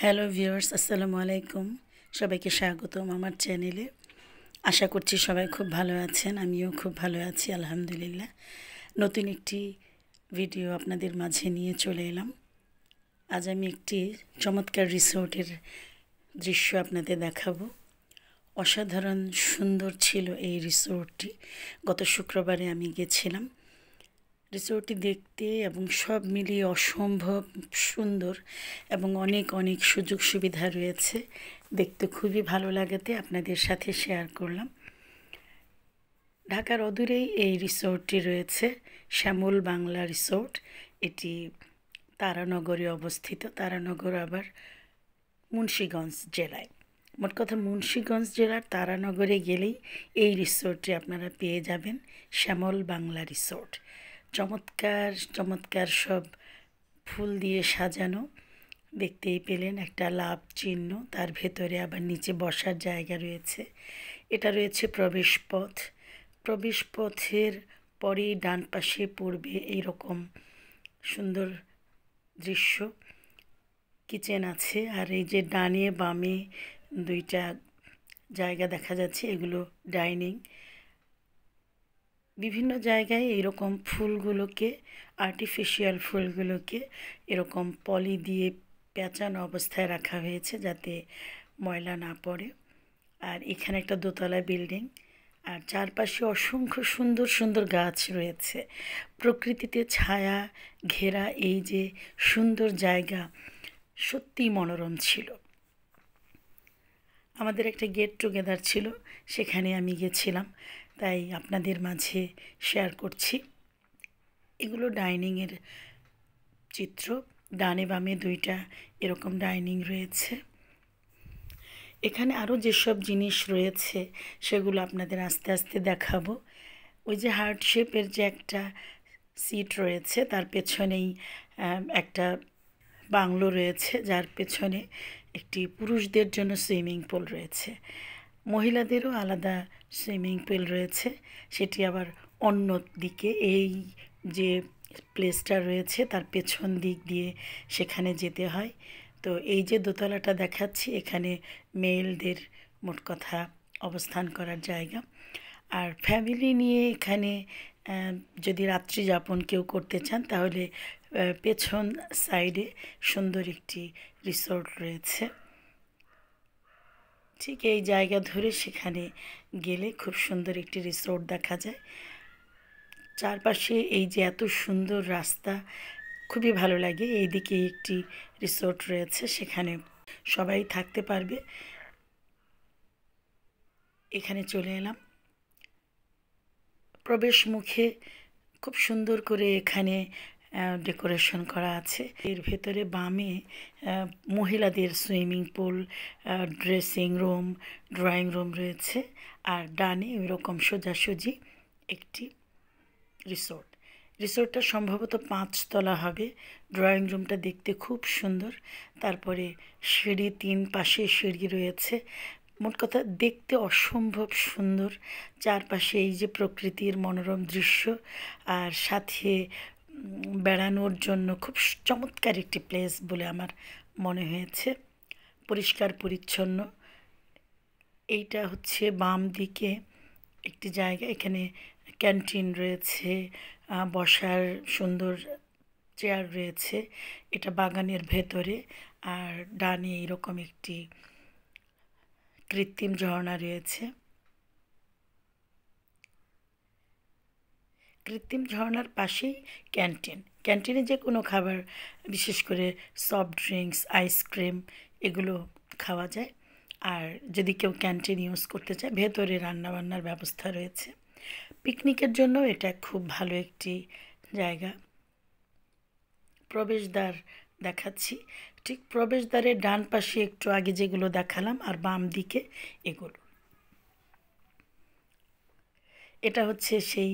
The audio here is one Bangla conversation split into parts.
হ্যালো ভিউয়ার্স, আসসালামু আলাইকুম। সবাইকে স্বাগতম আমার চ্যানেলে। আশা করছি সবাই খুব ভালো আছেন, আমিও খুব ভালো আছি আলহামদুলিল্লাহ। নতুন একটি ভিডিও আপনাদের মাঝে নিয়ে চলে এলাম। আজ আমি একটি চমৎকার রিসোর্টের দৃশ্য আপনাদের দেখাবো। অসাধারণ সুন্দর ছিল এই রিসোর্টটি। গত শুক্রবারে আমি গেছিলাম। রিসোর্টটি দেখতে এবং সব মিলিয়ে অসম্ভব সুন্দর এবং অনেক অনেক সুযোগ সুবিধা রয়েছে। দেখতে খুবই ভালো লাগাতে আপনাদের সাথে শেয়ার করলাম। ঢাকার অদূরেই এই রিসোর্টটি রয়েছে, শ্যামল বাংলা রিসোর্ট। এটি তারানগরে অবস্থিত। তারানগর আবার মুন্সিগঞ্জ জেলায়। মোট কথা মুন্সিগঞ্জ জেলার তারানগরে গেলেই এই রিসোর্টটি আপনারা পেয়ে যাবেন, শ্যামল বাংলা রিসোর্ট। চমৎকার চমৎকার সব ফুল দিয়ে সাজানো। দেখতেই পেলেন একটা লাভ চিহ্ন, তার ভেতরে আবার নিচে বসার জায়গা রয়েছে। এটা রয়েছে প্রবেশ পথ। প্রবেশ পথের পরেই ডান পাশে পড়বে এইরকম সুন্দর দৃশ্য। কিচেন আছে, আর এই যে ডানে বামে দুইটা জায়গা দেখা যাচ্ছে, এগুলো ডাইনিং। বিভিন্ন জায়গায় এরকম ফুলগুলোকে, আর্টিফিশিয়াল ফুলগুলোকে এরকম পলি দিয়ে পেঁচানো অবস্থায় রাখা হয়েছে যাতে ময়লা না পড়ে। আর এখানে একটা দোতলা বিল্ডিং, আর চারপাশে অসংখ্য সুন্দর সুন্দর গাছ রয়েছে। প্রকৃতিতে ছায়া ঘেরা এই যে সুন্দর জায়গা, সত্যিই মনোরম ছিল। আমাদের একটা গেট টুগেদার ছিল, সেখানে আমি গেছিলাম, তাই আপনাদের মাঝে শেয়ার করছি। এগুলো ডাইনিংয়ের চিত্র। ডানে বামে দুইটা এরকম ডাইনিং রয়েছে। এখানে আরও যেসব জিনিস রয়েছে সেগুলো আপনাদের আস্তে আস্তে দেখাবো। ওই যে হার্ট শেপের যে একটা সিট রয়েছে, তার পেছনেই একটা বাংলো রয়েছে, যার পেছনে একটি পুরুষদের জন্য সুইমিং পুল রয়েছে। মহিলাদেরও আলাদা সুইমিং পুল রয়েছে, সেটি আবার অন্য দিকে। এই যে প্লেসটা রয়েছে তার পেছন দিক দিয়ে সেখানে যেতে হয়। তো এই যে দোতলাটা দেখাচ্ছি, এখানে মেলদের মোট কথা অবস্থান করার জায়গা। আর ফ্যামিলি নিয়ে এখানে যদি রাত্রি যাপন কেউ করতে চান, তাহলে পেছন সাইডে সুন্দর একটি রিসোর্ট রয়েছে। ঠিক এই জায়গা ধরে সেখানে গেলে খুব সুন্দর একটি রিসোর্ট দেখা যায়। চারপাশে এই যে এত সুন্দর রাস্তা, খুবই ভালো লাগে। এইদিকে একটি রিসোর্ট রয়েছে, সেখানে সবাই থাকতে পারবে। এখানে চলে এলাম। প্রবেশ মুখে খুব সুন্দর করে এখানে ডেকোরেশন করা আছে। এর ভেতরে বামে মহিলাদের swimming pool, dressing room, drawing room রয়েছে। আর ডানে ওইরকম সোজাসুজি একটি রিসোর্ট। রিসোর্টটা সম্ভবত 5 তলা হবে। ড্রয়িং রুমটা দেখতে খুব সুন্দর। তারপরে সিঁড়ি, 3 পাশে সিঁড়ি রয়েছে। মোট কথা দেখতে অসম্ভব সুন্দর। চারপাশে এই যে প্রকৃতির মনোরম দৃশ্য, আর সাথে বেড়ানোর জন্য খুব চমৎকার একটি প্লেস বলে আমার মনে হয়েছে। পরিষ্কার পরিচ্ছন্ন। এইটা হচ্ছে বাম দিকে একটি জায়গা, এখানে ক্যান্টিন রয়েছে, বসার সুন্দর চেয়ার রয়েছে। এটা বাগানের ভেতরে। আর ডানে এরকম একটি কৃত্রিম ঝর্ণা রয়েছে। কৃত্রিম ঝর্ণার পাশেই ক্যান্টিন। ক্যান্টিনে যে কোনো খাবার, বিশেষ করে সফট ড্রিঙ্কস, আইসক্রিম, এগুলো খাওয়া যায়। আর যদি কেউ ক্যান্টিন ইউজ করতে চায়, ভেতরে রান্নাবান্নার ব্যবস্থা রয়েছে। পিকনিকের জন্য এটা খুব ভালো একটি জায়গা। প্রবেশদ্বার দেখাচ্ছি। ঠিক প্রবেশদ্বারের ডান পাশে একটু আগে যেগুলো দেখালাম, আর বাম দিকে এগুলো। এটা হচ্ছে সেই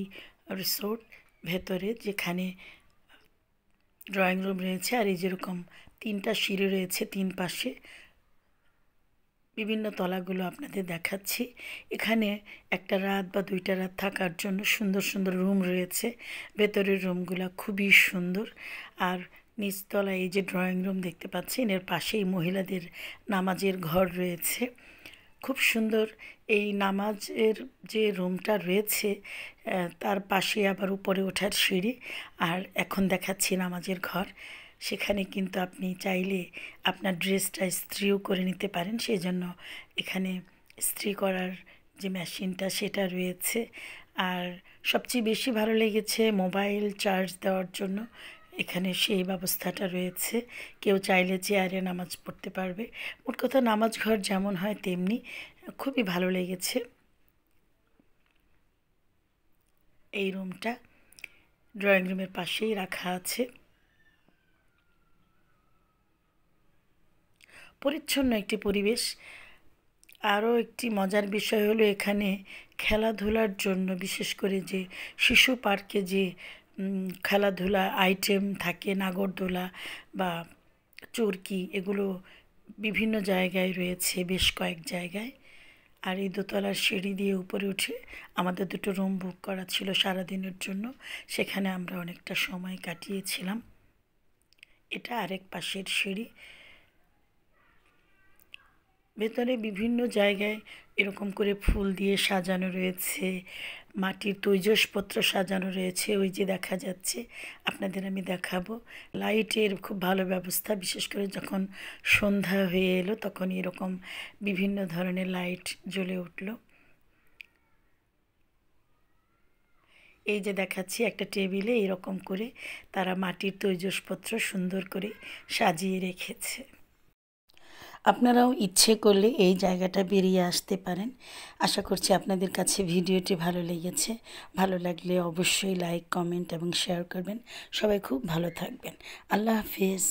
রিসোর্ট ভেতরে, যেখানে ড্রয়িং রুম রয়েছে। আর এই যেরকম 3টা সিঁড়ি রয়েছে 3 পাশে, বিভিন্ন তলাগুলো আপনাদের দেখাচ্ছি। এখানে একটা রাত বা 2টা রাত থাকার জন্য সুন্দর সুন্দর রুম রয়েছে। ভেতরের রুমগুলো খুবই সুন্দর। আর নিচতলায় এই যে ড্রয়িং রুম দেখতে পাচ্ছেন, এর পাশেই মহিলাদের নামাজের ঘর রয়েছে। খুব সুন্দর এই নামাজের যে রুমটা রয়েছে তার পাশে আবার উপরে ওঠার সিঁড়ি। আর এখন দেখাচ্ছি নামাজের ঘর। সেখানে কিন্তু আপনি চাইলে আপনার ড্রেসটা ইস্ত্রিও করে নিতে পারেন, সেই জন্য এখানে ইস্ত্রি করার যে মেশিনটা সেটা রয়েছে। আর সবচেয়ে বেশি ভালো লেগেছে মোবাইল চার্জ দেওয়ার জন্য এখানে সেই ব্যবস্থাটা রয়েছে। কেউ চাইলে চেয়ারে নামাজ পড়তে পারবে। মোট কথা নামাজ ঘর যেমন হয় তেমনি, খুবই ভালো লেগেছে এই রুমটা। ড্রয়িং রুমের পাশেই রাখা আছে। পরিচ্ছন্ন একটি পরিবেশ। আরও একটি মজার বিষয় হলো এখানে খেলাধুলার জন্য, বিশেষ করে যে শিশু পার্কে যে খেলাধুলা আইটেম থাকে, নাগরদোলা বা চরকি, এগুলো বিভিন্ন জায়গায় রয়েছে, বেশ কয়েক জায়গায়। আর এই দোতলার সিঁড়ি দিয়ে উপরে উঠে আমাদের দুটো রুম বুক করা ছিল সারাদিনের জন্য, সেখানে আমরা অনেকটা সময় কাটিয়েছিলাম। এটা আরেক পাশের সিঁড়ি। ভেতরে বিভিন্ন জায়গায় এরকম করে ফুল দিয়ে সাজানো রয়েছে, মাটির তৈজসপত্র সাজানো রয়েছে, ওই যে দেখা যাচ্ছে, আপনাদের আমি দেখাবো। লাইটের খুব ভালো ব্যবস্থা, বিশেষ করে যখন সন্ধ্যা হয়ে এলো তখন এরকম বিভিন্ন ধরনের লাইট জ্বলে উঠল। এই যে দেখাচ্ছি একটা টেবিলে এরকম করে তারা মাটির তৈজসপত্র সুন্দর করে সাজিয়ে রেখেছে। আপনারাও ইচ্ছে করলে এই জায়গাটা বেরিয়ে আসতে পারেন। আশা করছি আপনাদের কাছে ভিডিওটি ভালো লেগেছে। ভালো লাগলে অবশ্যই লাইক, কমেন্ট এবং শেয়ার করবেন। সবাই খুব ভালো থাকবেন। আল্লাহ হাফিজ।